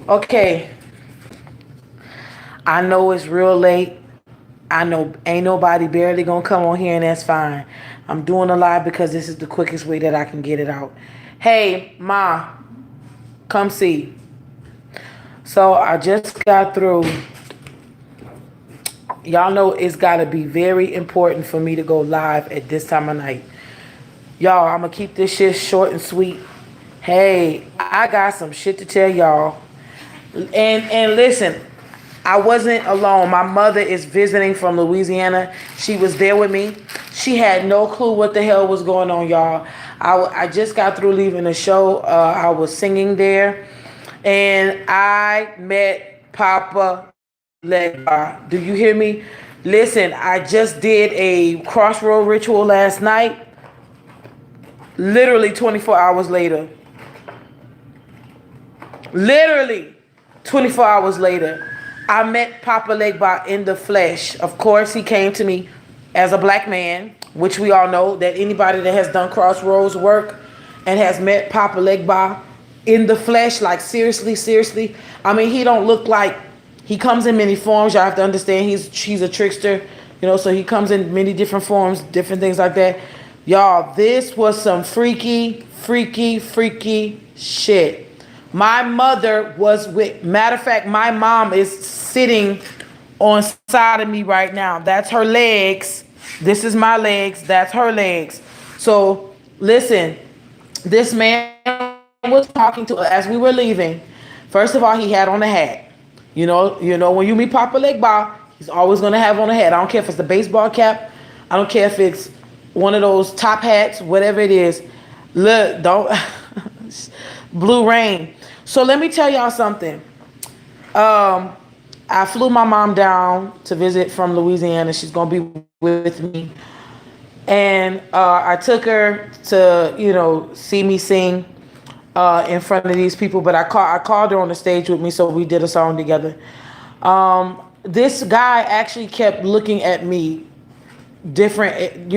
Okay, I know it's real late. I know ain't nobody barely gonna come on here, and that's fine. I'm doing a live because this is the quickest way that I can get it out. Hey, Ma, come see. So I just got through. Y'all know it's gotta be very important for me to go live at this time of night. Y'all, I'm gonna keep this shit short and sweet. Hey, I got some shit to tell y'all. And listen, I wasn't alone. My mother is visiting from Louisiana. She was there with me. She had no clue what the hell was going on, y'all. I just got through leaving the show. I was singing there, and I met Papa Legba. Do you hear me? Listen, I just did a crossroad ritual last night. Literally 24 hours later. Literally 24 hours later, I met Papa Legba in the flesh. Of course, he came to me as a black man, which we all know that anybody that has done Crossroads work and has met Papa Legba in the flesh, like seriously, seriously. I mean, he don't look like he comes in many forms. Y'all have to understand he's a trickster, so he comes in many different forms, different things like that. Y'all, this was some freaky, freaky, freaky shit. My mother was with, matter of fact, my mom is sitting on side of me right now. That's her legs. This is my legs. That's her legs. So listen, this man was talking to us as we were leaving. First of all, he had on a hat. When you meet Papa Legba, he's always gonna have on a hat. I don't care if it's the baseball cap. I don't care if it's one of those top hats, whatever it is. Look, don't blue rain. So let me tell y'all something. I flew my mom down to visit from Louisiana. She's gonna be with me, and I took her to see me sing in front of these people. But I called her on the stage with me, so we did a song together. This guy actually kept looking at me different,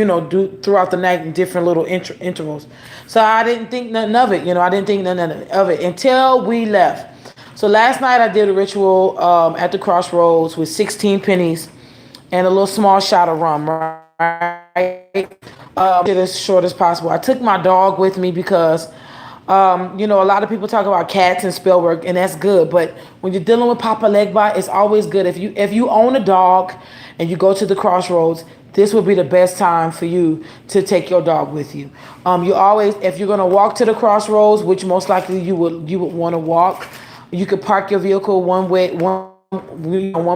throughout the night in different little intervals. So I didn't think nothing of it. I didn't think nothing of it until we left. So last night I did a ritual at the Crossroads with 16 pennies and a little small shot of rum, right? As short as possible. I took my dog with me because a lot of people talk about cats and spell work, and that's good. But when you're dealing with Papa Legba, it's always good. If you own a dog and you go to the Crossroads, this would be the best time for you to take your dog with you. You always, if you're gonna walk to the Crossroads, which most likely you would want to walk, you could park your vehicle one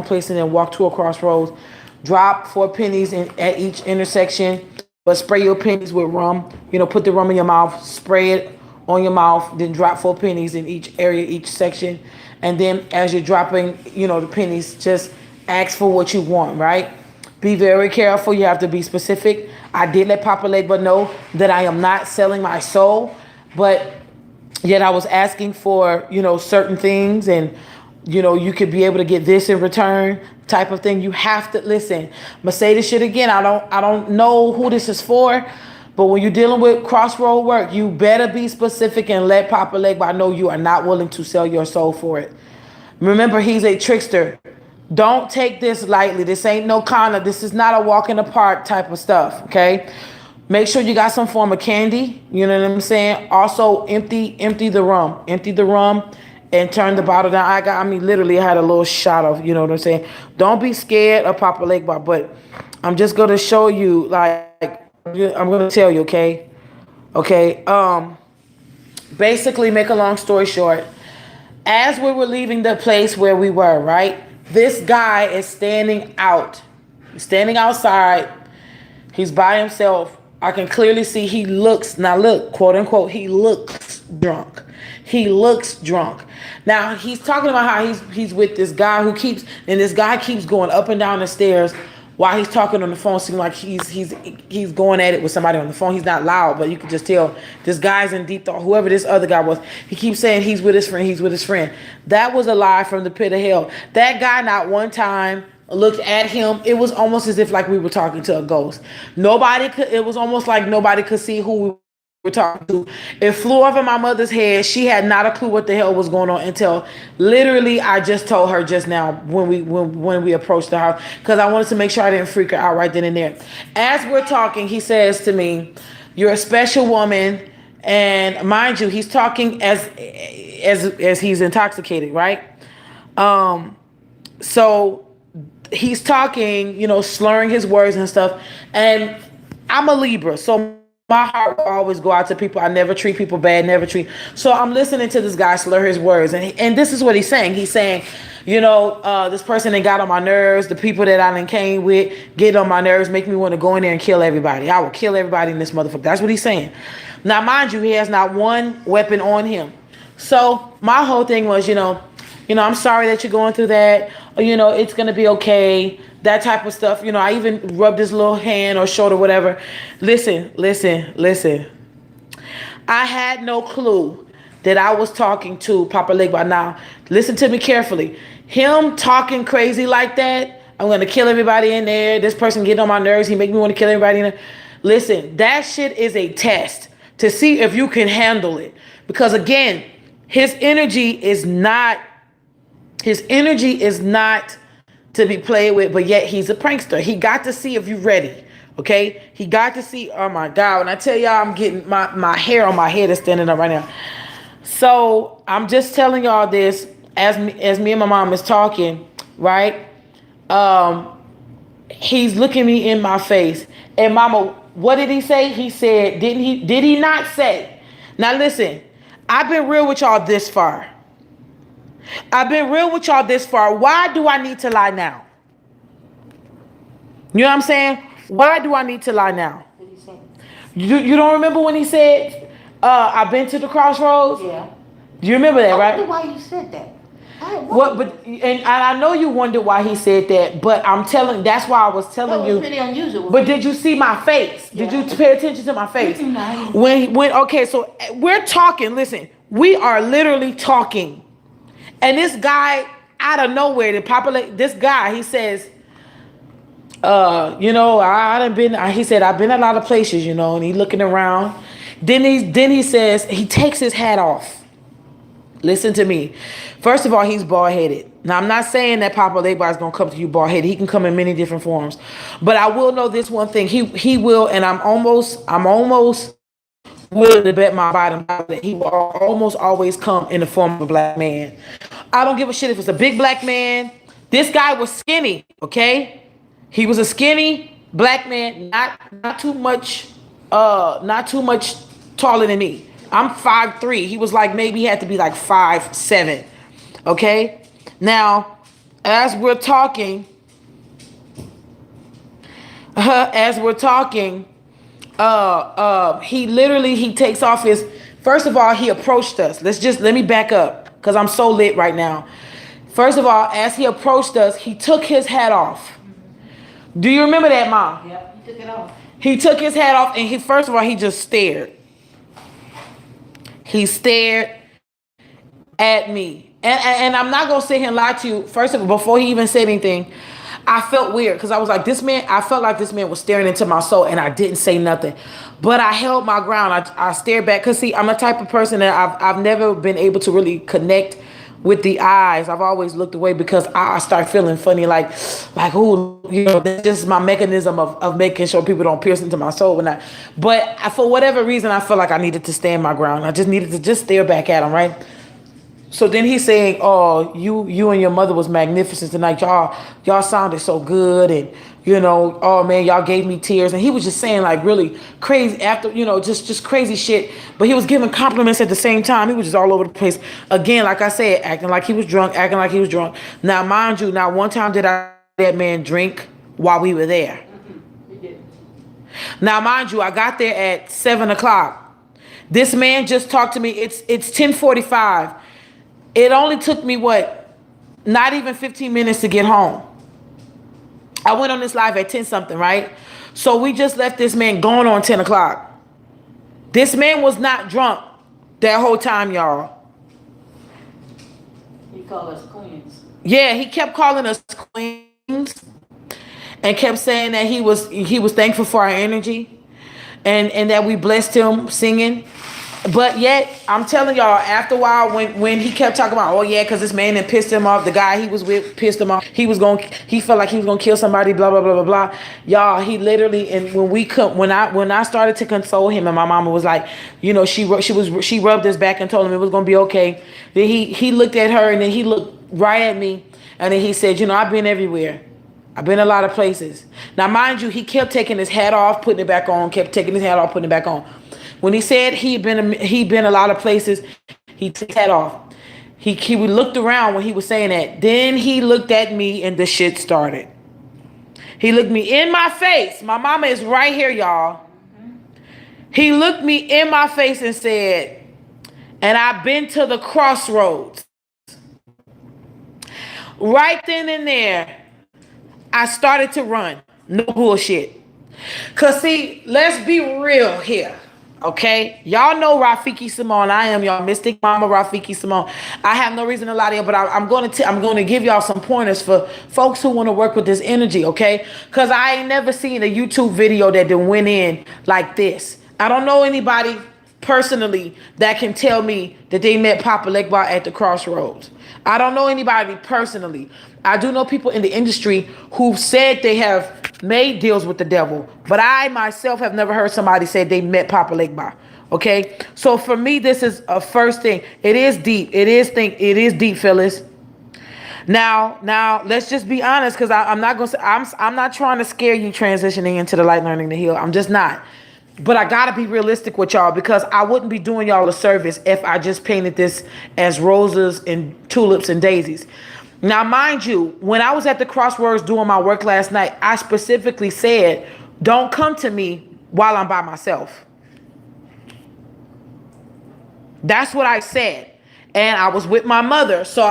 place and then walk to a Crossroads. Drop 4 pennies at each intersection, but spray your pennies with rum. Put the rum in your mouth, spray it on your mouth, then drop 4 pennies in each area, each section. And then as you're dropping, the pennies, just ask for what you want, right? Be very careful. You have to be specific. I did let Papa Legba know that I am not selling my soul, but yet I was asking for, certain things, and, you could be able to get this in return type of thing. You have to listen. I'm gonna say this shit again. I don't know who this is for, but when you're dealing with crossroad work, you better be specific and let Papa Legba know you are not willing to sell your soul for it. Remember, he's a trickster. Don't take this lightly. This ain't no kind of, this is not a walk in the park type of stuff, okay? Make sure you got some form of candy, you know what I'm saying? Also, empty the rum. Empty the rum and turn the bottle down. Literally I had a little shot of, you know what I'm saying? Don't be scared of Papa Legba, but I'm just going to show you, I'm going to tell you, okay? Okay, basically, make a long story short, as we were leaving the place where we were, right? This guy is standing outside. He's by himself. I can clearly see he looks, now look, quote unquote, he looks drunk. He looks drunk. Now he's talking about how he's with this guy and this guy keeps going up and down the stairs while he's talking on the phone. Seems like he's going at it with somebody on the phone. He's not loud, but you can just tell this guy's in deep thought. Whoever this other guy was, he keeps saying he's with his friend. That was a lie from the pit of hell. That guy not one time looked at him. It was almost as if like we were talking to a ghost. It was almost like nobody could see who we were talking to. It flew over my mother's head. She had not a clue what the hell was going on until literally I just told her just now when we approached the house, because I wanted to make sure I didn't freak her out right then and there. As we're talking, he says to me, "You're a special woman." And mind you, he's talking as he's intoxicated, right? So he's talking, slurring his words and stuff. And I'm a Libra, so my heart will always go out to people. I never treat people bad, never treat. So I'm listening to this guy slur his words, and this is what he's saying. He's saying, this person that got on my nerves. The people that I done came with get on my nerves, make me want to go in there and kill everybody. I will kill everybody in this motherfucker. That's what he's saying. Now, mind you, he has not one weapon on him. So my whole thing was, I'm sorry that you're going through that. Or, it's gonna be okay. That type of stuff. I even rubbed his little hand or shoulder, whatever. Listen. I had no clue that I was talking to Papa Legba. Now, listen to me carefully. Him talking crazy like that, I'm going to kill everybody in there. This person getting on my nerves. He make me want to kill everybody in there. Listen, that shit is a test to see if you can handle it. Because again, his energy is not to be played with, but yet he's a prankster. He got to see if you're ready. Okay, he got to see. Oh my God! When I tell y'all, I'm getting my hair on my head is standing up right now. So I'm just telling y'all this as me and my mom is talking, right? He's looking me in my face, and Mama, what did he say? He said, did he not say? Now listen, I've been real with y'all this far. Why do I need to lie now? You know what I'm saying? Why do I need to lie now? What did he say? You don't remember when he said, I've been to the Crossroads? Yeah. Do you remember that, right? I wonder why you said that. And I know you wonder why he said that, but that's why I was telling you. It was really unusual. But did you see my face? Yeah. Did you pay attention to my face? Okay, so we're talking, listen, we are literally talking. And this guy out of nowhere, this guy, he says, he said, I've been a lot of places, and he looking around. Then he says, he takes his hat off. Listen to me. First of all, he's bald-headed. Now, I'm not saying that Papa Legba is going to come to you bald-headed. He can come in many different forms. But I will know this one thing. He will, and I'm almost willing to bet my bottom that he will almost always come in the form of a black man. I don't give a shit if it's a big black man. This guy was skinny, okay? He was a skinny black man, not too much taller than me. I'm 5'3". He was like, maybe he had to be like 5'7". Okay? Now, as we're talking, he takes off his, first of all, he approached us. Let me back up because I'm so lit right now. First of all, as he approached us, he took his hat off. Do you remember that, Mom? Yep, he took it off. He took his hat off and he just stared. He stared at me. And I'm not going to sit here and lie to you. First of all, before he even said anything, I felt weird because I was like, I felt like this man was staring into my soul and I didn't say nothing. But I held my ground. I stared back because, see, I'm the type of person that I've never been able to really connect with the eyes. I've always looked away because I start feeling funny, like, ooh, that's just my mechanism of making sure people don't pierce into my soul. But for whatever reason, I felt like I needed to stand my ground. I just needed to just stare back at him, right? So then he's saying, oh, you and your mother was magnificent tonight. Y'all sounded so good. And, oh man, y'all gave me tears. And he was just saying like really crazy after, just crazy shit. But he was giving compliments at the same time. He was just all over the place. Again, like I said, acting like he was drunk. Now, mind you, not one time did I let that man drink while we were there. Now, mind you, I got there at 7 o'clock. This man just talked to me. It's 10:45. It only took me, not even 15 minutes to get home. I went on this live at 10 something, right? So we just left this man going on 10 o'clock. This man was not drunk that whole time, y'all. He called us queens. Yeah, he kept calling us queens and kept saying that he was thankful for our energy. and that we blessed him singing. But yet, I'm telling y'all, after a while, when he kept talking about, oh yeah, because this man that pissed him off, the guy he was with pissed him off, he felt like he was gonna kill somebody, blah blah blah blah blah. Y'all, he literally, and when I started to console him, and my mama was like, you know, she rubbed his back and told him it was gonna be okay. Then he looked at her, and then he looked right at me, and then he said, you know, I've been everywhere. I've been a lot of places. Now, mind you, he kept taking his hat off, putting it back on, kept taking his hat off, putting it back on. When he said he'd been a lot of places, he took his hat off. He looked around when he was saying that. Then he looked at me and the shit started. He looked me in my face. My mama is right here, y'all. He looked me in my face and said, and I've been to the Crossroads. Right then and there, I started to run. No bullshit. Cause see, let's be real here. Okay, y'all know Rafiki Simone. I am y'all Mystic Mama Rafiki Simone. I have no reason to lie to you, but I'm going to give y'all some pointers for folks who want to work with this energy. Okay, because I ain't never seen a YouTube video that done went in like this. I don't know anybody personally that can tell me that they met Papa Legba at the Crossroads. I don't know anybody personally. I do know people in the industry who've said they have made deals with the devil, but I myself have never heard somebody say they met Papa Legba. Okay, so for me, this is a first thing. It is deep. It is deep, Phyllis. Now, let's just be honest, because I'm not gonna say I'm not trying to scare you transitioning into the light, learning to heal. I'm just not. But I gotta be realistic with y'all, because I wouldn't be doing y'all a service if I just painted this as roses and tulips and daisies. Now, mind you, when I was at the Crossroads doing my work last night, I specifically said, don't come to me while I'm by myself. That's what I said. And I was with my mother. So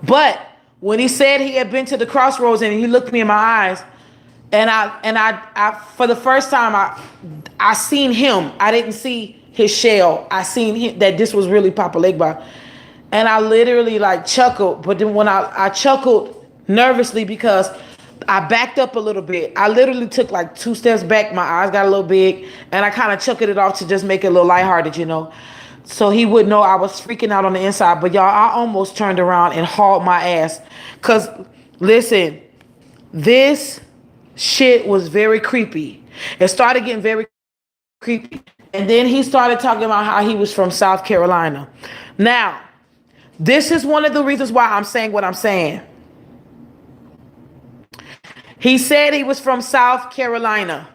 but when he said he had been to the Crossroads and he looked me in my eyes, and I for the first time, I seen him. I didn't see his shell. I seen him, that this was really Papa Legba. And I literally like chuckled. But then when I chuckled nervously, because I backed up a little bit. I literally took like 2 steps back. My eyes got a little big. And I kind of chuckled it off to just make it a little lighthearted, you know. So he would know I was freaking out on the inside. But y'all, I almost turned around and hauled my ass. Because, listen, this shit was very creepy. It started getting very creepy. And then he started talking about how he was from South Carolina. Now, this is one of the reasons why I'm saying what I'm saying. He said he was from South Carolina.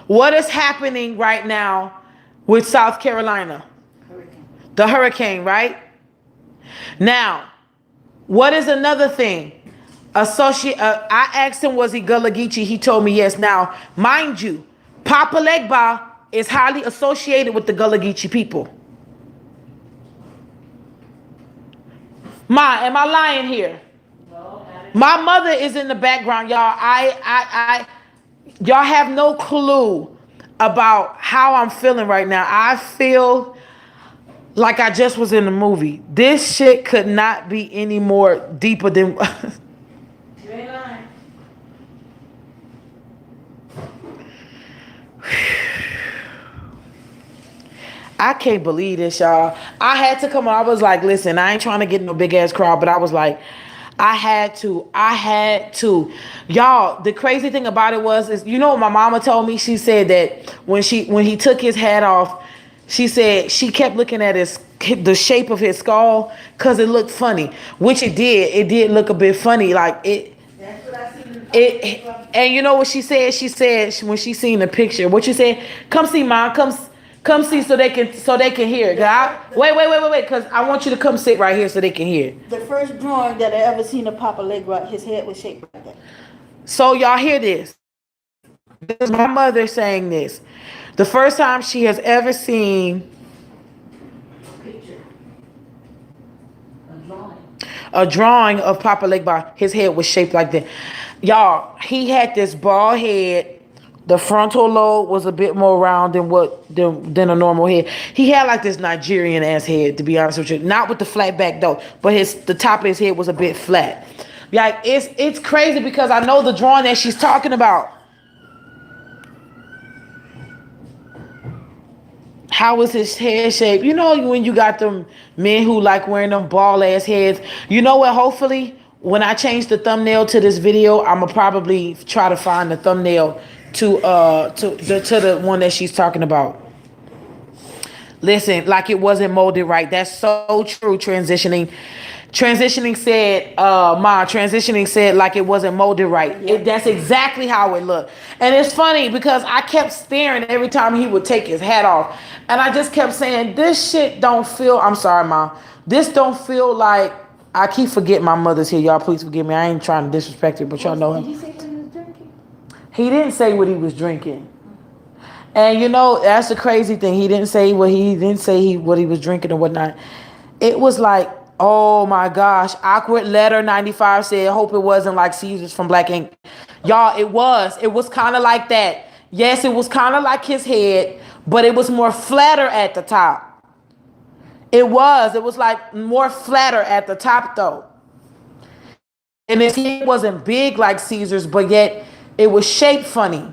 What is happening right now with South Carolina? The hurricane, right? Now, what is another thing? I asked him, was he Gullah Geechee? He told me yes. Now, mind you, Papa Legba is highly associated with the Gullah Geechee people. Am I lying here? No. My mother is in the background, y'all. Y'all have no clue about how I'm feeling right now. I feel like I just was in a movie. This shit could not be any more deeper than. You ain't lying. I can't believe this, y'all. I had to come on. I was like, listen, I ain't trying to get no big ass crowd, but I was like, I had to. Y'all, the crazy thing about it is, you know what my mama told me? She said that when he took his hat off, she said she kept looking at the shape of his skull because it looked funny, which it did. It did look a bit funny. Like it. That's what I seen. And you know what she said? She said when she seen the picture, what you said? Come see, Mom. Come see so they can hear. Wait, because I want you to come sit right here so they can hear. The first drawing that I ever seen of Papa Legba, his head was shaped like that. So y'all hear this. This is my mother saying this. The first time she has ever seen a drawing of Papa Legba, his head was shaped like that. Y'all, he had this bald head. The frontal lobe was a bit more round than a normal head. He had like this Nigerian ass head, to be honest with you. Not with the flat back though, but the top of his head was a bit flat. Like it's crazy because I know the drawing that she's talking about. how was his head shape? You know, when you got them men who like wearing them ball ass heads. You know what? Hopefully, when I change the thumbnail to this video, I'ma probably try to find the thumbnail to the one that she's talking about. Listen, like it wasn't molded right. That's so true. Transitioning said, transitioning said like it wasn't molded right. That's exactly how it looked. And it's funny because I kept staring every time he would take his hat off. And I just kept saying, this shit don't feel, I'm sorry, Mom. This don't feel like, I keep forgetting my mother's here. Y'all please forgive me. I ain't trying to disrespect her, but y'all know him. Did he say what he was drinking? He didn't say what he was drinking. And you know, that's the crazy thing. He didn't say what he was drinking or whatnot. It was like, oh my gosh, awkward letter 95 said, hope it wasn't like Caesars from Black Ink. Y'all, it was kind of like that. Yes, it was kind of like his head, but it was more flatter at the top. It was like more flatter at the top though. And his head wasn't big like Caesar's, but yet it was shaped funny.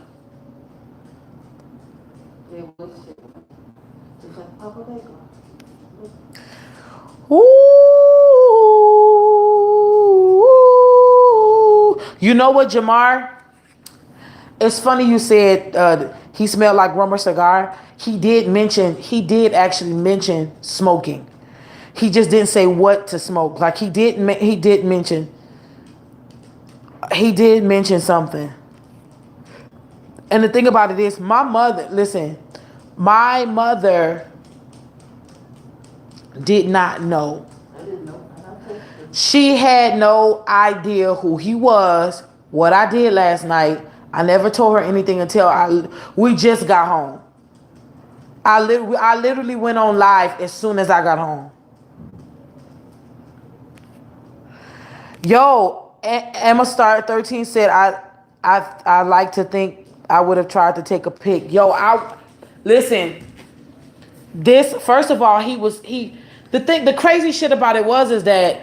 Ooh. You know what, Jamar? It's funny you said he smelled like rum or cigar. He did actually mention smoking. He just didn't say what to smoke. Like he did mention something. And the thing about it is, my mother did not know. I didn't know. She had no idea who he was, what I did last night. I never told her anything until we just got home. I literally went on live as soon as I got home. Yo, Emma Star 13 said I like to think I would have tried to take a pic. Yo, listen. This, first of all, the crazy shit about it is that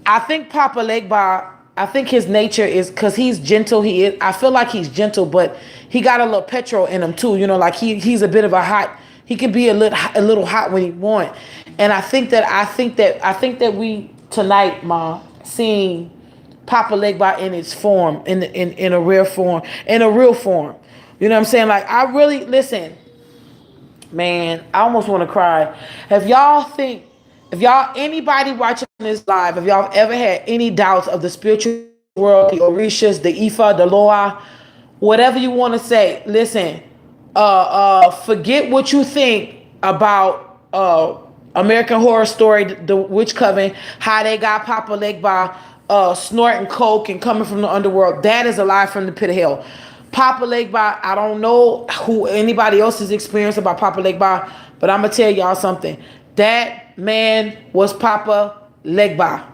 I think Papa Legba, I think his nature is, because he's gentle, I feel like he's gentle, but he got a little petrol in him too, you know, like he's a bit of a hot, he can be a little hot when he want. And I think that we tonight, Ma, seeing Papa Legba in its form, in a real form. You know what I'm saying? Like, I really, listen, man, I almost want to cry. If anybody watching this live, if y'all ever had any doubts of the spiritual world, the orishas, the Ifa, the Loa, whatever you want to say, listen, forget what you think about American Horror Story, the Witch Coven, how they got Papa Legba snorting coke and coming from the underworld. That is a lie from the pit of hell. Papa Legba, I don't know who anybody else's experience about Papa Legba, but I'm gonna tell y'all something. That man was Papa Legba.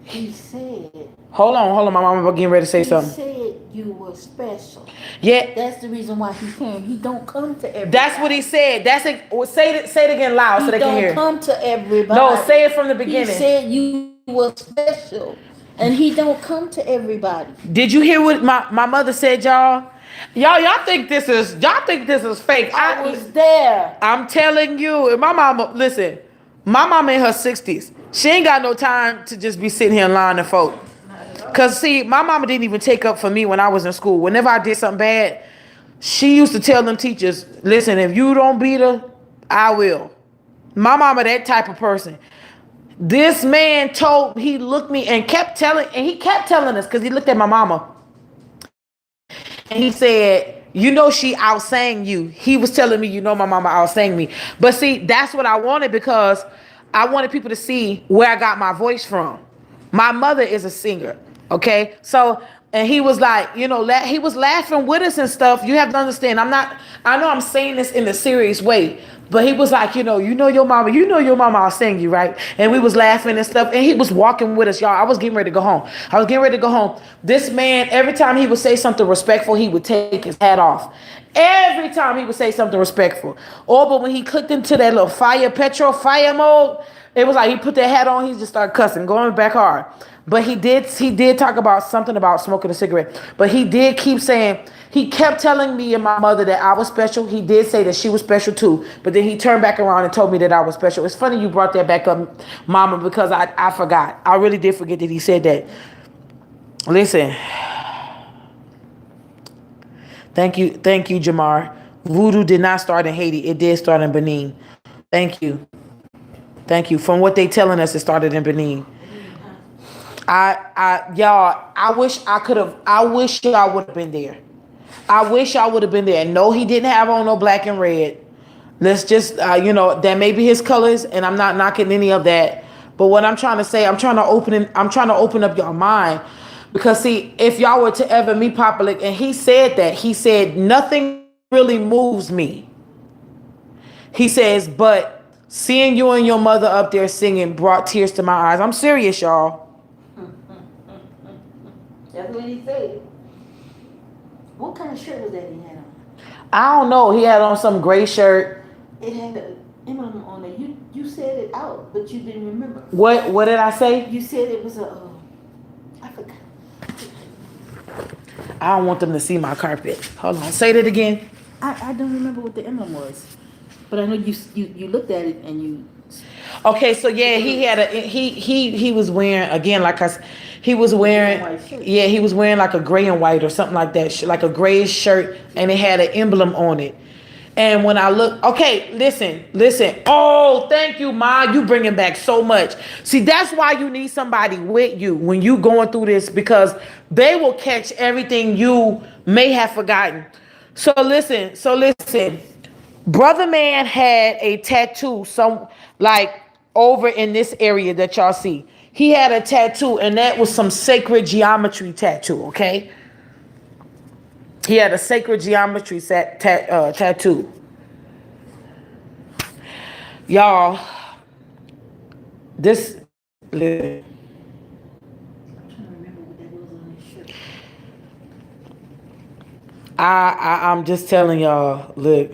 He said. Hold on, my mama getting ready to say something. He said you were special. Yeah. That's the reason why he came. He don't come to everybody. That's what he said. Say it again loud so they can hear. He don't come to everybody. No, say it from the beginning. He said you were special. And he don't come to everybody. Did you hear what my mother said, y'all? Y'all think this is fake. I was there. I'm telling you, my mama, listen, my mama in her 60s. She ain't got no time to just be sitting here lying to folk. Cause see, my mama didn't even take up for me when I was in school. Whenever I did something bad, she used to tell them teachers, listen, if you don't beat her, I will. My mama that type of person. This man he looked me and kept telling us, because he looked at my mama. And he said, you know she outsang you. He was telling me, you know my mama outsang me. But see, that's what I wanted, because I wanted people to see where I got my voice from. My mother is a singer, okay? So, and he was like, you know, he was laughing with us and stuff. You have to understand, I know I'm saying this in a serious way, but he was like, you know your mama, I'll sing you, right? And we was laughing and stuff, and he was walking with us, y'all. I was getting ready to go home. This man, every time he would say something respectful, he would take his hat off. Every time he would say something respectful. Or but when he clicked into that little fire mode, it was like he put that hat on, he just started cussing, going back hard. But he did talk about something about smoking a cigarette. But he did keep saying, he kept telling me and my mother that I was special. He did say that she was special too. But then he turned back around and told me that I was special. It's funny you brought that back up, Mama, because I forgot. I really did forget that he said that. Listen. Thank you, Jamar. Voodoo did not start in Haiti. It did start in Benin. Thank you. Thank you. From what they telling us, it started in Benin. Y'all, I wish y'all would have been there. I wish y'all would have been there. No, he didn't have on no black and red. Let's just, that may be his colors, and I'm not knocking any of that. But what I'm trying to say, I'm trying to open up your mind. Because see, if y'all were to ever meet Papa Lick, and he said, nothing really moves me. He says, but seeing you and your mother up there singing brought tears to my eyes. I'm serious, y'all. That's what he said. What kind of shirt was that he had on? I don't know. He had on some gray shirt. It had an emblem on it. You said it out, but you didn't remember. What did I say? You said it was I forgot. I don't want them to see my carpet. Hold on. Say that again. I don't remember what the emblem was, but I know you looked at it and you. Okay, so yeah, he had he was wearing, again, he was wearing, yeah, he was wearing like a gray and white or something like that, like a grayish shirt, and it had an emblem on it. And when I look, okay, listen. Oh, thank you, Ma. You bringing back so much. See, that's why you need somebody with you when you going through this, because they will catch everything you may have forgotten. So listen. Brother Man had a tattoo, like over in this area that y'all see. He had a tattoo, and that was some sacred geometry tattoo, okay? He had a sacred geometry tattoo. Y'all, this. I'm trying to remember what that was on his shirt. I'm just telling y'all, look.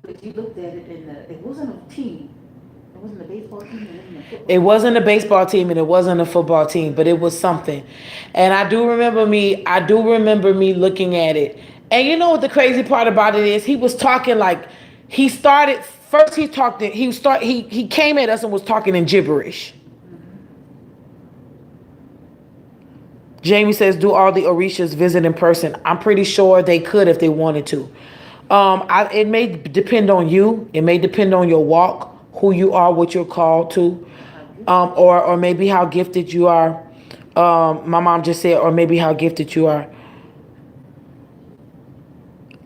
But you looked at it and it wasn't a team. It wasn't a baseball team. It wasn't a baseball team and it wasn't a football team, but it was something. And I do remember me looking at it. And you know what the crazy part about it is? He was talking like he came at us and was talking in gibberish. Jamie says, do all the orishas visit in person? I'm pretty sure they could if they wanted to. It may depend on you. It may depend on your walk, who you are, what you're called to, or maybe how gifted you are. My mom just said, or maybe how gifted you are.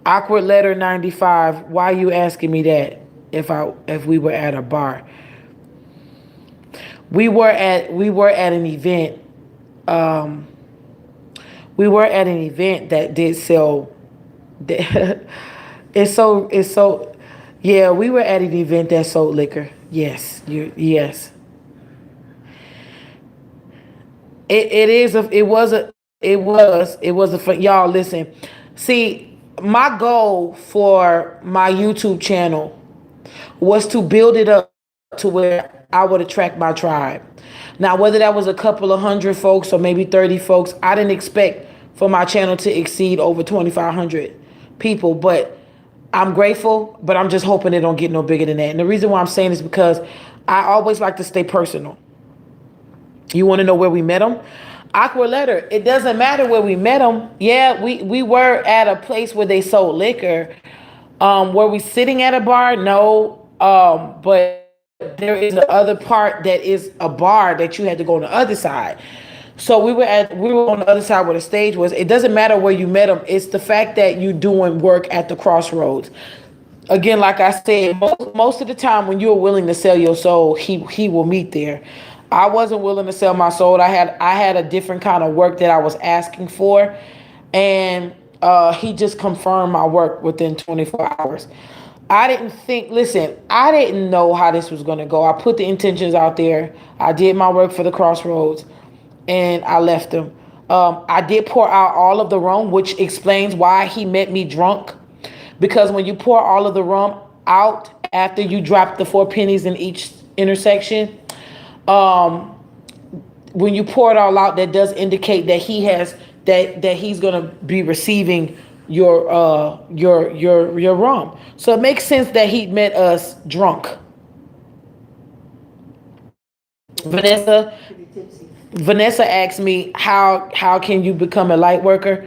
Awkward letter 95. Why are you asking me that? If we were at a bar, we were at an event. We were at an event that did sell. It's so. Yeah, we were at an event that sold liquor. Yes, yes. It was a y'all listen. See, my goal for my YouTube channel was to build it up to where I would attract my tribe. Now, whether that was a couple of hundred folks or maybe 30 folks, I didn't expect for my channel to exceed over 2,500 people, but I'm grateful, but I'm just hoping it don't get no bigger than that. And the reason why I'm saying this is because I always like to stay personal. You want to know where we met them? Awkward letter. It doesn't matter where we met them. Yeah, we were at a place where they sold liquor. Were we sitting at a bar? No. But there is the other part that is a bar that you had to go on the other side. So we were on the other side where the stage was. It doesn't matter where you met them. It's the fact that you're doing work at the Crossroads. Again, like I said, most of the time when you're willing to sell your soul, he will meet there. I wasn't willing to sell my soul. I had a different kind of work that I was asking for, and he just confirmed my work within 24 hours. I didn't know how this was going to go. I put the intentions out there. I did my work for the Crossroads, and I left them. I did pour out all of the rum, which explains why he met me drunk. Because when you pour all of the rum out after you drop the 4 pennies in each intersection, um, when you pour it all out, that does indicate that he's gonna be receiving your rum. So it makes sense that he met us drunk. Vanessa Vanessa asked me how can you become a light worker?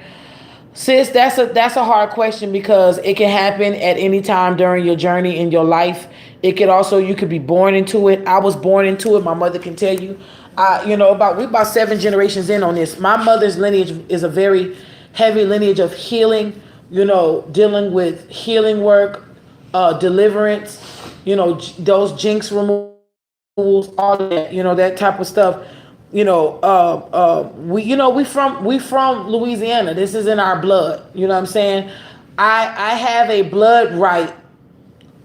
Sis, that's a hard question because it can happen at any time during your journey in your life. It could also, you could be born into it. I was born into it. My mother can tell you. We're about 7 generations in on this. My mother's lineage is a very heavy lineage of healing. Dealing with healing work, deliverance. Those jinx removals, all that. That type of stuff. We from Louisiana. This is in our blood. You know what I'm saying? I have a blood right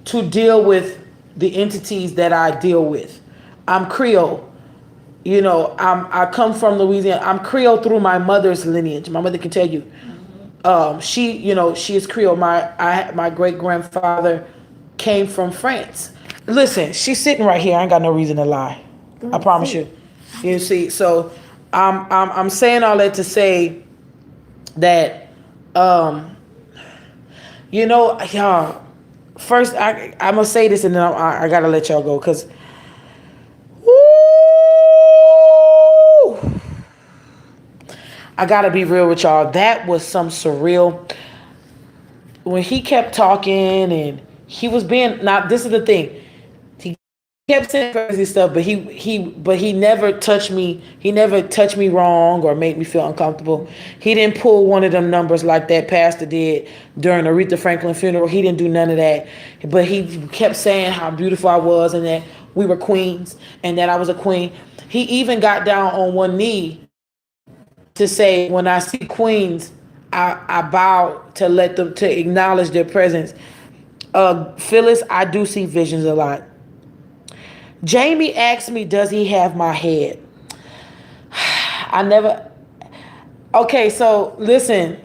to deal with the entities that I deal with. I'm Creole. I come from Louisiana. I'm Creole through my mother's lineage. My mother can tell you. She is Creole. My great grandfather came from France. Listen, she's sitting right here. I ain't got no reason to lie. I promise you. You see, so I'm saying all that to say that y'all. First, I'm gonna say this, and then I gotta let y'all go, cause, woo, I gotta be real with y'all. That was some surreal. When he kept talking, and he was being. Now, this is the thing. He kept saying crazy stuff, but he never touched me. He never touched me wrong or made me feel uncomfortable. He didn't pull one of them numbers like that pastor did during the Aretha Franklin funeral. He didn't do none of that. But he kept saying how beautiful I was and that we were queens and that I was a queen. He even got down on one knee to say, when I see queens, I bow to acknowledge their presence. Phyllis, I do see visions a lot. Jamie asked me, does he have my head? I never. Okay, so listen.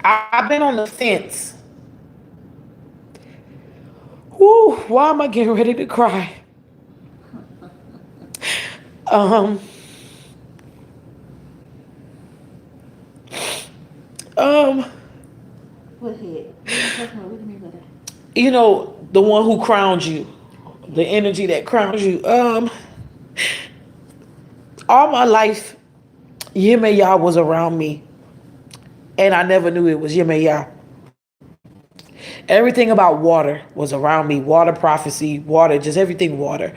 I've been on the fence. Whoo, why am I getting ready to cry? Um, What head? What do you mean by that? The one who crowned you. The energy that crowns you. All my life, Yemaya was around me, and I never knew it was Yemaya. Everything about water was around me. Water prophecy, water, just everything water.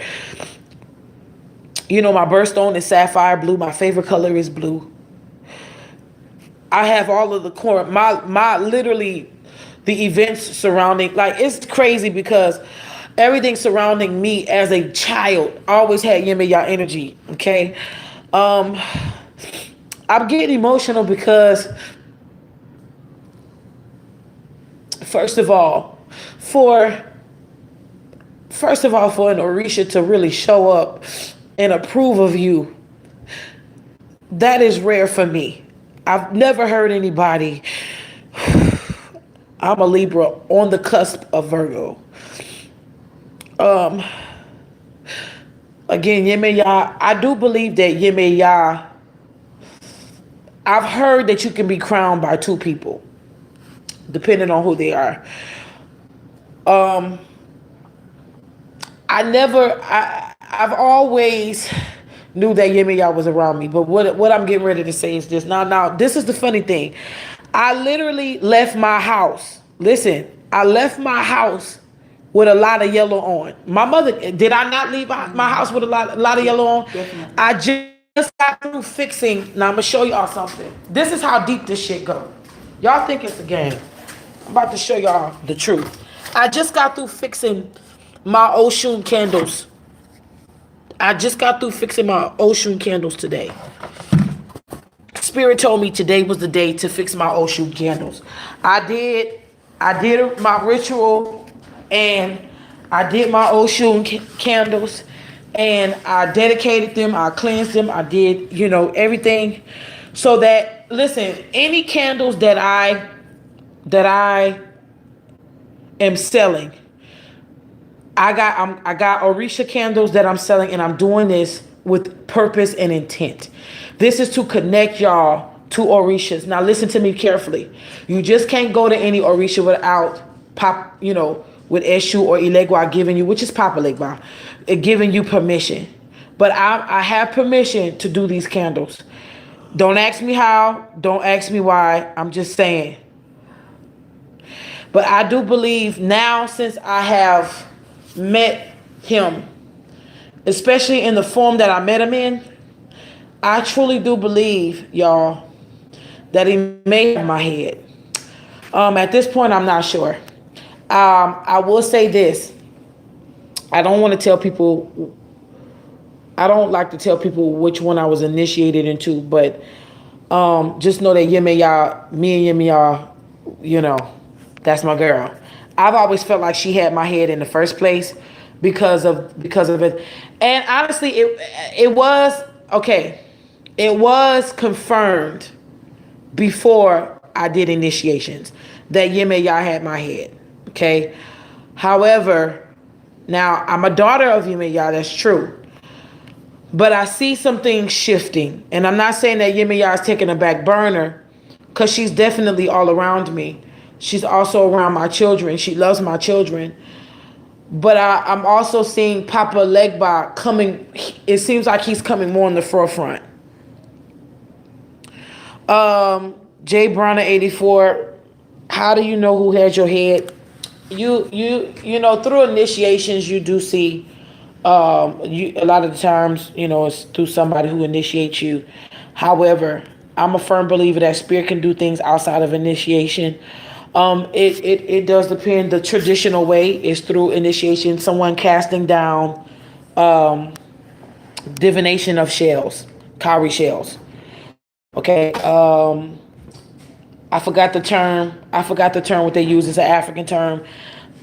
My birthstone is sapphire blue. My favorite color is blue. I have all of the core. My literally the events surrounding, like, it's crazy because everything surrounding me as a child always had yin and yang energy. Okay. I'm getting emotional because first of all, for an orisha to really show up and approve of you, that is rare for me. I've never heard anybody. I'm a Libra on the cusp of Virgo. Again, Yemaya, I do believe that Yemaya, I've heard that you can be crowned by 2 people, depending on who they are. I've always knew that Yemaya was around me, but what I'm getting ready to say is this. Now, this is the funny thing. I literally left my house. Listen, I left my house with a lot of yellow on. My mother, did I not leave my house with a lot of yellow on? Definitely. I just got through fixing. Now I'm gonna show y'all something. This is how deep this shit go. Y'all think it's a game. I'm about to show y'all the truth. I just got through fixing my Oshun candles. Today. Spirit told me today was the day to fix my Oshun candles. I did my ritual, and I did my Oshun candles, and I dedicated them. I cleansed them. I did, everything So that, listen, any candles that I am selling, I got orisha candles that I'm selling, and I'm doing this with purpose and intent. This is to connect y'all to orishas. Now listen to me carefully. You just can't go to any orisha without with Eshu or Legba giving you, which is Papa Legba, giving you permission. But I have permission to do these candles. Don't ask me how. Don't ask me why. I'm just saying. But I do believe now, since I have met him, especially in the form that I met him in, I truly do believe, y'all, that he may have my head. At this point, I'm not sure. I will say this. I don't want to tell people. I don't like to tell people which one I was initiated into, but just know that Yemiya, me and Yemiya, that's my girl. I've always felt like she had my head in the first place because of it. And honestly, it was okay. It was confirmed before I did initiations that Yemiya had my head. Okay. However, now I'm a daughter of Yemiya, that's true. But I see some things shifting. And I'm not saying that Yemiya is taking a back burner, because she's definitely all around me. She's also around my children. She loves my children. But I'm also seeing Papa Legba coming. It seems like he's coming more in the forefront. Jay Bronner 84. How do you know who has your head? You through initiations you do see. A lot of the times, it's through somebody who initiates you. However, I'm a firm believer that spirit can do things outside of initiation. It does depend. The traditional way is through initiation, someone casting down divination of shells, cowrie shells. Okay. I forgot the term. What they use. It's an African term.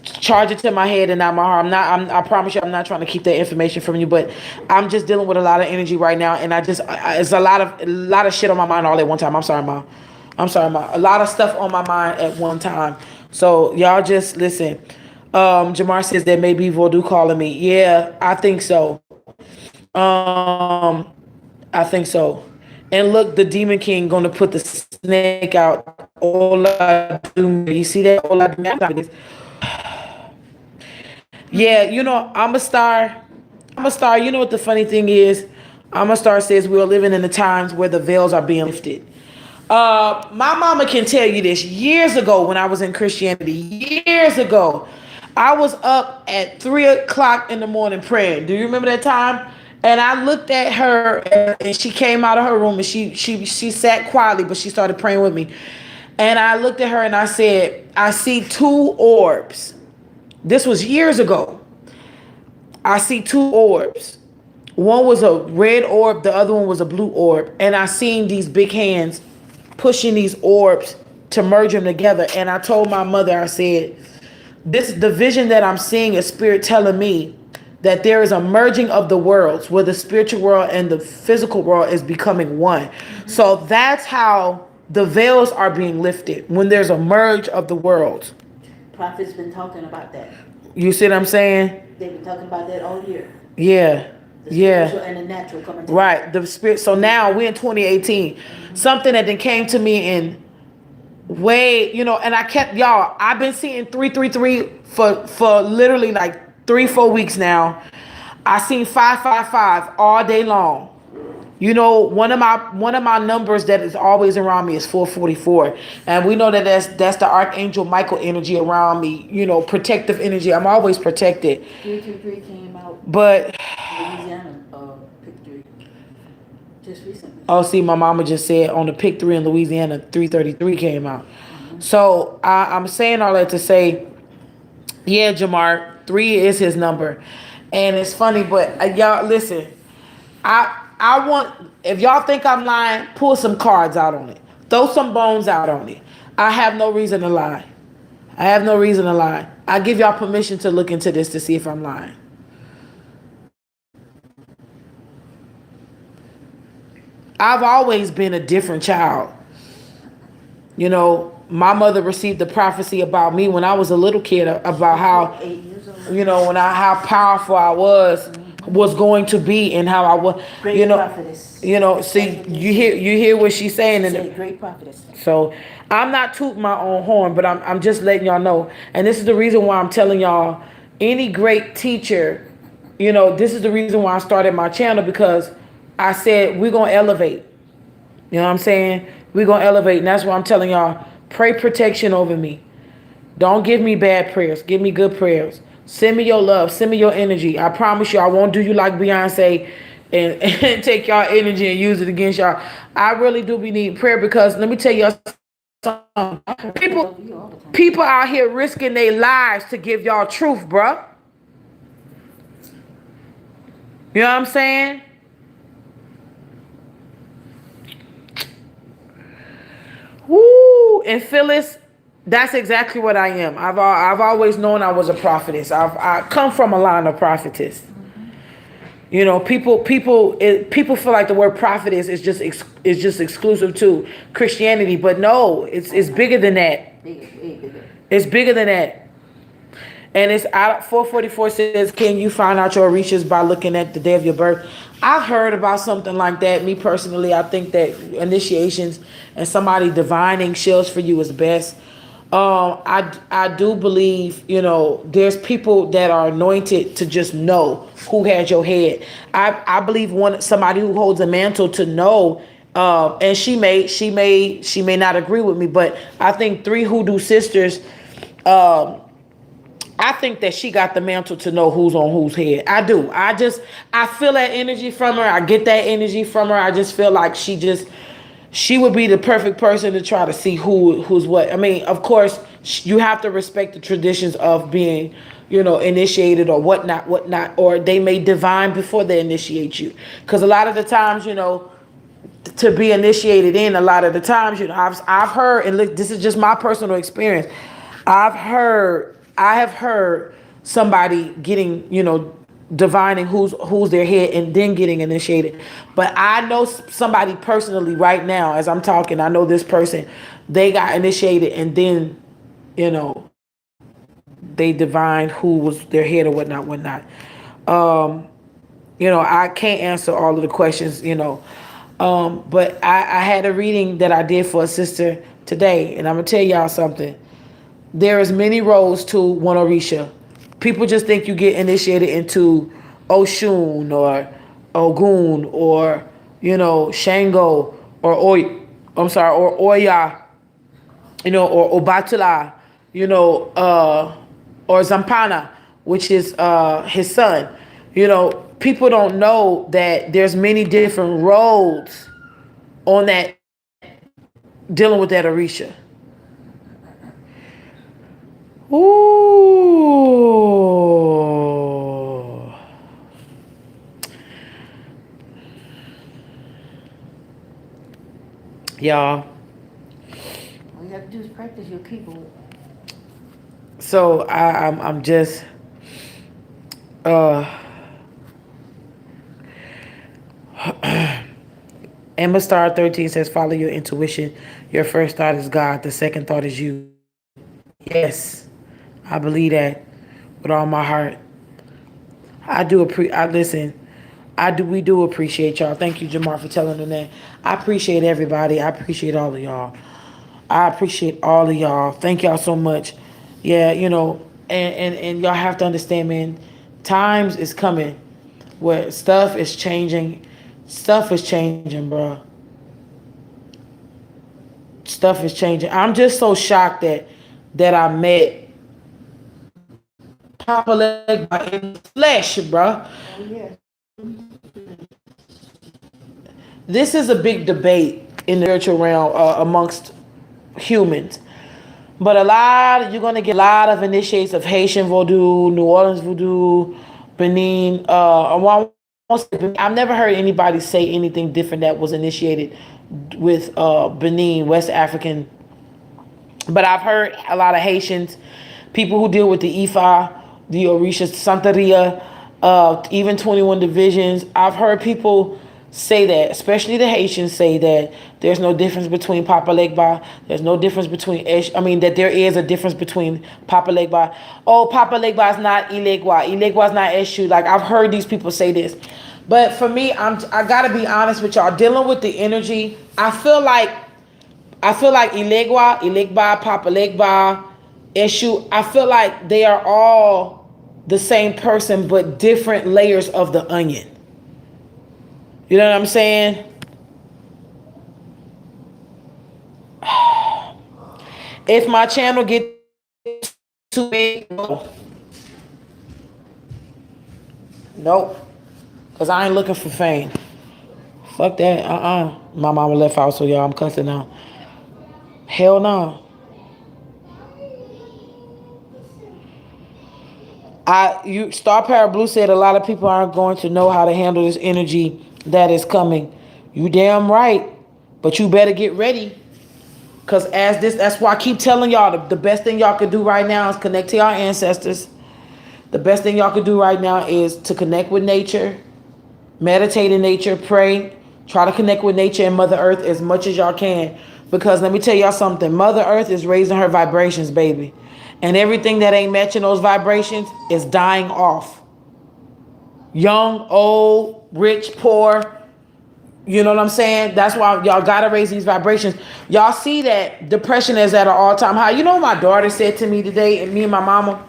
Charge it to my head and not my heart. I promise you, I'm not trying to keep that information from you, but I'm just dealing with a lot of energy right now, and it's a lot of shit on my mind all at one time. I'm sorry, Ma. A lot of stuff on my mind at one time. So y'all just listen. Jamar says that maybe Voodoo calling me. Yeah, I think so. I think so. And look, the Demon King gonna put the snake out. Ola Doom. You see that? Ola Doom. Yeah, I'm a star. I'm a star. You know what the funny thing is? I'm a star says we are living in the times where the veils are being lifted. My mama can tell you this. Years ago, when I was in Christianity, years ago, I was up at 3 o'clock in the morning praying. Do you remember that time? And I looked at her, and she came out of her room, and she sat quietly, but she started praying with me. And I looked at her and I said, I see two orbs. This was years ago. I see two orbs. One was a red orb, the other one was a blue orb. And I seen these big hands pushing these orbs to merge them together. And I told my mother, I said, the vision that I'm seeing is spirit telling me that there is a merging of the worlds where the spiritual world and the physical world is becoming one. So that's how the veils are being lifted, when there's a merge of the worlds. Prophet's been talking about that. You see what I'm saying? They've been talking about that all year. Yeah. The spiritual and the natural coming together. Right. The spirit. So now we're in 2018. Something that then came to me in and I kept, y'all, I've been seeing 333 for literally like 3-4 weeks now. I seen 555 all day long. One of my numbers that is always around me is 444, and we know that that's the Archangel Michael energy around me. Protective energy. I'm always protected. 333 came out. But Louisiana pick 3 just recently. Oh, see, my mama just said on the pick 3 in Louisiana, 333 came out. So I'm saying all that to say, yeah, Jamar, 3 is his number, and it's funny, but y'all listen, I want, if y'all think I'm lying, pull some cards out on it. Throw some bones out on it. I have no reason to lie. I give y'all permission to look into this to see if I'm lying. I've always been a different child. You know, my mother received the prophecy about me when I was a little kid about how, 8 years old. when how powerful I was going to be, and how I was, Great prophetess. see, That's what they you hear what she's saying, She and said, great prophetess. so I'm not tooting my own horn, but I'm just letting y'all know. And this is the reason why I'm telling y'all, any great teacher, this is the reason why I started my channel, because I said we're gonna elevate. You know what I'm saying? We're gonna elevate, and that's why I'm telling y'all, pray protection over me. Don't give me bad prayers. Give me good prayers. Send me your love. Send me your energy. I promise you, I won't do you like Beyonce and take y'all energy and use it against y'all. I really do be need prayer, because let me tell y'all something. People out here risking their lives to give y'all truth, bruh. You know what I'm saying? Woo! And Phyllis, that's exactly what I am. I've always known I was a prophetess. I come from a line of prophetess. People feel like the word prophetess is just exclusive to Christianity, but no, it's bigger than that. It's bigger than that. And it's out. 444 says, "Can you find out your orishas by looking at the day of your birth?" I've heard about something like that. Me personally, I think that initiations and somebody divining shields for you is best. I do believe, there's people that are anointed to just know who had your head. I believe somebody who holds a mantle to know. And she may not agree with me, but I think three hoodoo sisters. I think that she got the mantle to know who's on whose head. I do. I feel that energy from her. I get that energy from her. I just feel like she would be the perfect person to try to see who's what. I mean, of course, you have to respect the traditions of being, initiated or whatnot, or they may divine before they initiate you. Because a lot of the times, to be initiated in, a lot of the times, I've heard, and look, this is just my personal experience. I have heard somebody getting, divining who's their head and then getting initiated. But I know somebody personally right now, as I'm talking, I know this person, they got initiated and then, they divined who was their head or whatnot. I can't answer all of the questions, but I had a reading that I did for a sister today, and I'm gonna tell y'all something. There is many roles to one orisha. People just think you get initiated into Oshun or Ogun or Shango or or Oya, or Obatala, or Zampana, which is his son. People don't know that there's many different roles on that, dealing with that orisha. Ooh. Y'all. All you have to do is practice your keyboard. So I'm just Emma Star 13 says, follow your intuition. Your first thought is God. The second thought is you. Yes, I believe that with all my heart. Listen. We do appreciate y'all. Thank you, Jamar, for telling them that. I appreciate everybody. I appreciate all of y'all. I appreciate all of y'all. Thank y'all so much. Yeah, and y'all have to understand, man, times is coming where stuff is changing. Stuff is changing, bro. Stuff is changing. I'm just so shocked that I met Papa Legba in the flesh, bro. Oh, yeah. This is a big debate in the spiritual realm amongst humans. But you're going to get a lot of initiates of Haitian voodoo, New Orleans voodoo, Benin. I've never heard anybody say anything different that was initiated with Benin, West African. But I've heard a lot of Haitians, people who deal with the Ifa, the Orisha, Santeria, even 21 divisions. I've heard people say that, especially the Haitians say that there's no difference between Papa Legba. There's no difference between that there is a difference between Papa Legba. Oh, Papa Legba is not Ilegwa. Ilegwa is not Eshu. Like I've heard these people say this. But for me, I gotta be honest with y'all. Dealing with the energy, I feel like Ilegwa, Ilegba, Papa Legba, Eshu, I feel like they are all the same person but different layers of the onion. You know what I'm saying? If my channel gets too big, no. Nope. Because I ain't looking for fame. Fuck that. My mama left out, so y'all, I'm cussing now. Hell no. Star Power Blue said a lot of people aren't going to know how to handle this energy that is coming. You damn right. But you better get ready. Cause that's why I keep telling y'all the best thing y'all could do right now is connect to y'all ancestors. The best thing y'all could do right now is to connect with nature, meditate in nature, pray, try to connect with nature and Mother Earth as much as y'all can. Because let me tell y'all something, Mother Earth is raising her vibrations, baby. And everything that ain't matching those vibrations is dying off. Young, old, rich, poor. You know what I'm saying? That's why y'all gotta raise these vibrations. Y'all see that depression is at an all-time high. You know what my daughter said to me today, and me and my mama?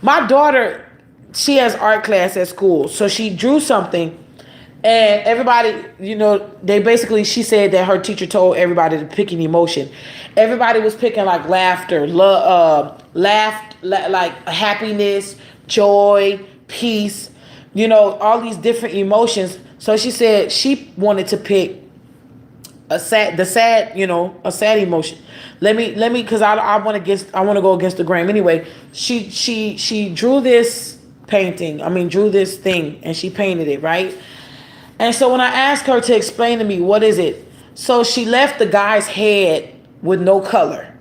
My daughter, she has art class at school. So she drew something, and everybody, she said that her teacher told everybody to pick an emotion. Everybody was picking like laughter, like happiness, joy, peace, all these different emotions. So she said she wanted to pick a sad emotion. Let me, because I want to go against the grain. Anyway, she drew this drew this thing, and she painted it, right? And so when I asked her to explain to me what is it, so she left the guy's head with no color.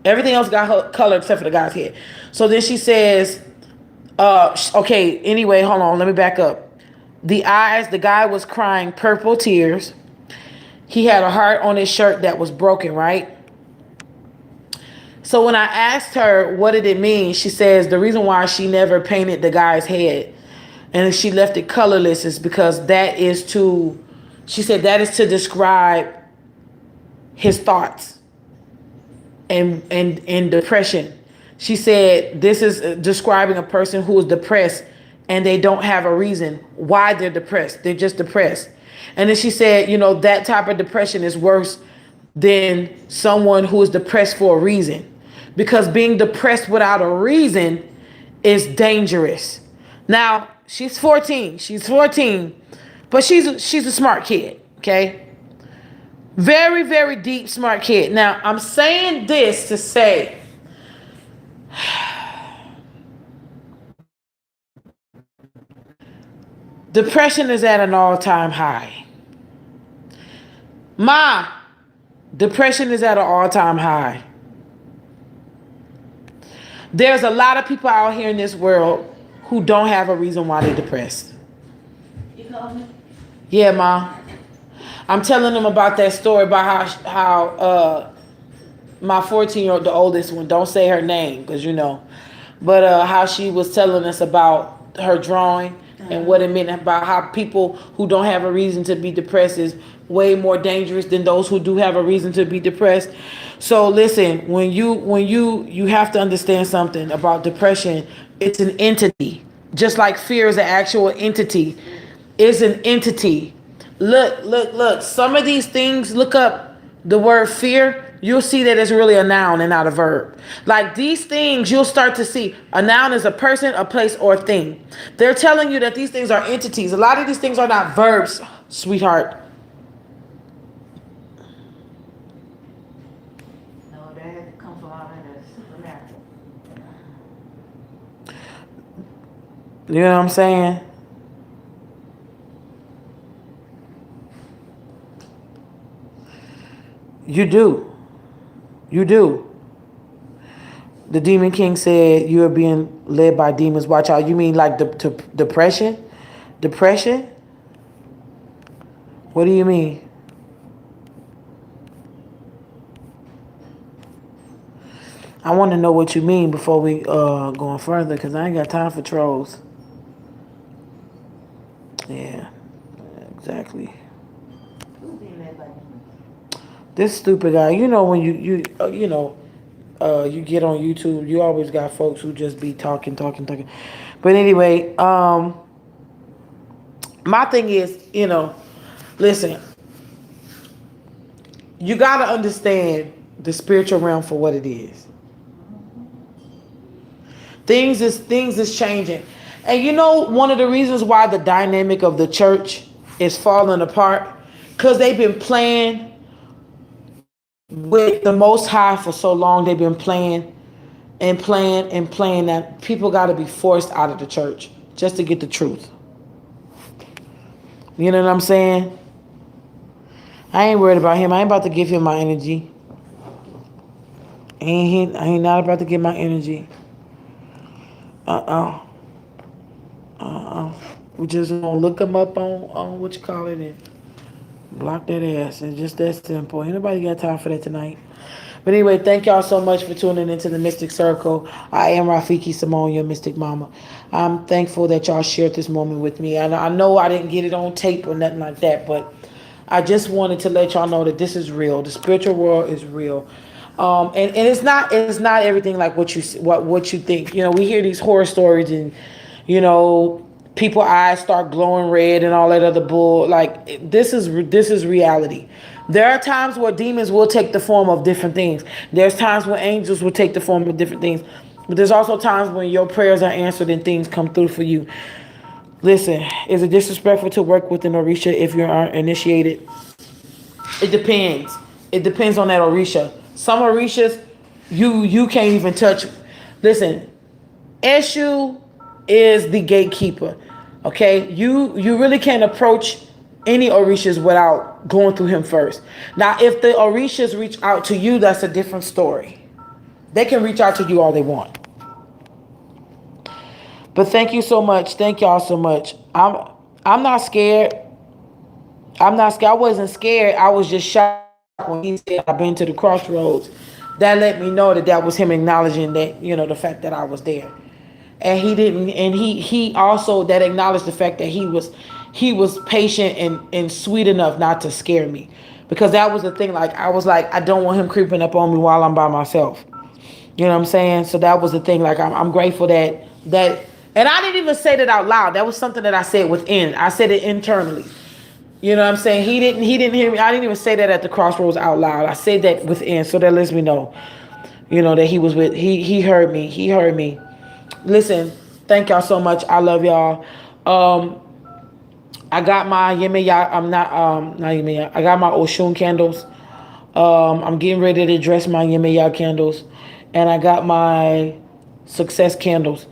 Everything else got color except for the guy's head. So then she says, okay, anyway, hold on, let me back up. The guy was crying purple tears. He had a heart on his shirt that was broken, right? So when I asked her what did it mean, she says the reason why she never painted the guy's head and she left it colorless is because that is to describe his thoughts and depression. She said this is describing a person who is depressed and they don't have a reason why they're depressed. They're just depressed. And then she said, that type of depression is worse than someone who is depressed for a reason. Because being depressed without a reason is dangerous. Now, she's 14. But she's a smart kid, okay? Very, very deep, smart kid. Now, I'm saying this to say, depression is at an all-time high. Depression is at an all-time high. There's a lot of people out here in this world who don't have a reason why they're depressed. You call me? Yeah, Ma. I'm telling them about that story about how my 14-year-old, the oldest one, don't say her name because but how she was telling us about her drawing and what it meant about how people who don't have a reason to be depressed is way more dangerous than those who do have a reason to be depressed. So listen, when you have to understand something about depression, it's an entity. Just like fear is an actual entity. It's an entity. Look. Some of these things, look up the word fear. You'll see that it's really a noun and not a verb. Like these things, you'll start to see a noun is a person, a place, or a thing. They're telling you that these things are entities. A lot of these things are not verbs, sweetheart. No, that had to come from out of the supernatural. You know what I'm saying? You do. The Demon King said you are being led by demons. Watch out. You mean like depression? Depression? What do you mean? I want to know what you mean before we going further, because I ain't got time for trolls. Yeah, exactly. Who's being led by This stupid guy. You know when you get on YouTube, you always got folks who just be talking, talking, talking. But anyway, my thing is, listen, you gotta understand the spiritual realm for what it is. Things is changing. And one of the reasons why the dynamic of the church is falling apart, because they've been playing with the most high for so long. They've been playing and playing and playing that people got to be forced out of the church just to get the truth. You know what I'm saying? I ain't worried about him. I ain't about to give him my energy. I ain't not about to give my energy. Uh-uh. We just gonna look him up on what you call it and block that ass. It's just that simple. Ain't nobody got time for that tonight. But anyway, thank y'all so much for tuning into the Mystic Circle. I am Rafiki Simone, your Mystic Mama. I'm thankful that y'all shared this moment with me. And I know I didn't get it on tape or nothing like that, but I just wanted to let y'all know that this is real. The spiritual world is real. And it's not everything like what you think. We hear these horror stories and people eyes start glowing red and all that other bull. Like this is reality. There are times where demons will take the form of different things. There's times when angels will take the form of different things. But there's also times when your prayers are answered and things come through for you. Listen, is it disrespectful to work with an orisha if you aren't initiated? It depends. It depends on that orisha. Some orishas, you can't even touch. Listen, Eshu is the gatekeeper. Okay, you really can't approach any orishas without going through him first. Now, if the orishas reach out to you, that's a different story. They can reach out to you all they want. But thank you so much. Thank y'all so much. I'm not scared. I'm not scared. I wasn't scared. I was just shocked when he said I've been to the Crossroads. That let me know that was him acknowledging that, the fact that I was there. And he didn't, and he also that acknowledged the fact that he was patient and sweet enough not to scare me. Because that was the thing, like I was like, I don't want him creeping up on me while I'm by myself. You know what I'm saying? So that was the thing. Like I'm grateful that and I didn't even say that out loud. That was something that I said within. I said it internally. You know what I'm saying? He didn't hear me. I didn't even say that at the Crossroads out loud. I said that within, so that lets me know, that he was he heard me. He heard me. Listen, thank y'all so much. I love y'all. I got my Yemeya. I'm not Yemeya. I got my Oshun candles. I'm getting ready to dress my Yemeya candles, and I got my success candles.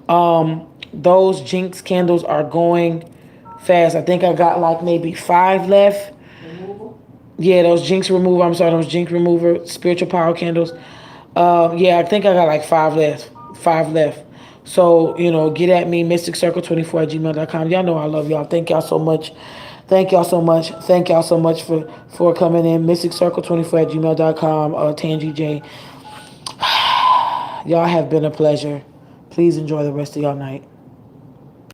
Those Jinx candles are going fast. I think I got like maybe 5 left. Removal? Yeah, those Jinx remover. I'm sorry, those Jinx remover spiritual power candles. Yeah, I think I got like 5 left. 5 left. So, get at me, mysticcircle24@gmail.com. Y'all know I love y'all. Thank y'all so much. Thank y'all so much. Thank y'all so much for coming in. mysticcircle24@gmail.com. Tangy J. Y'all have been a pleasure. Please enjoy the rest of y'all night.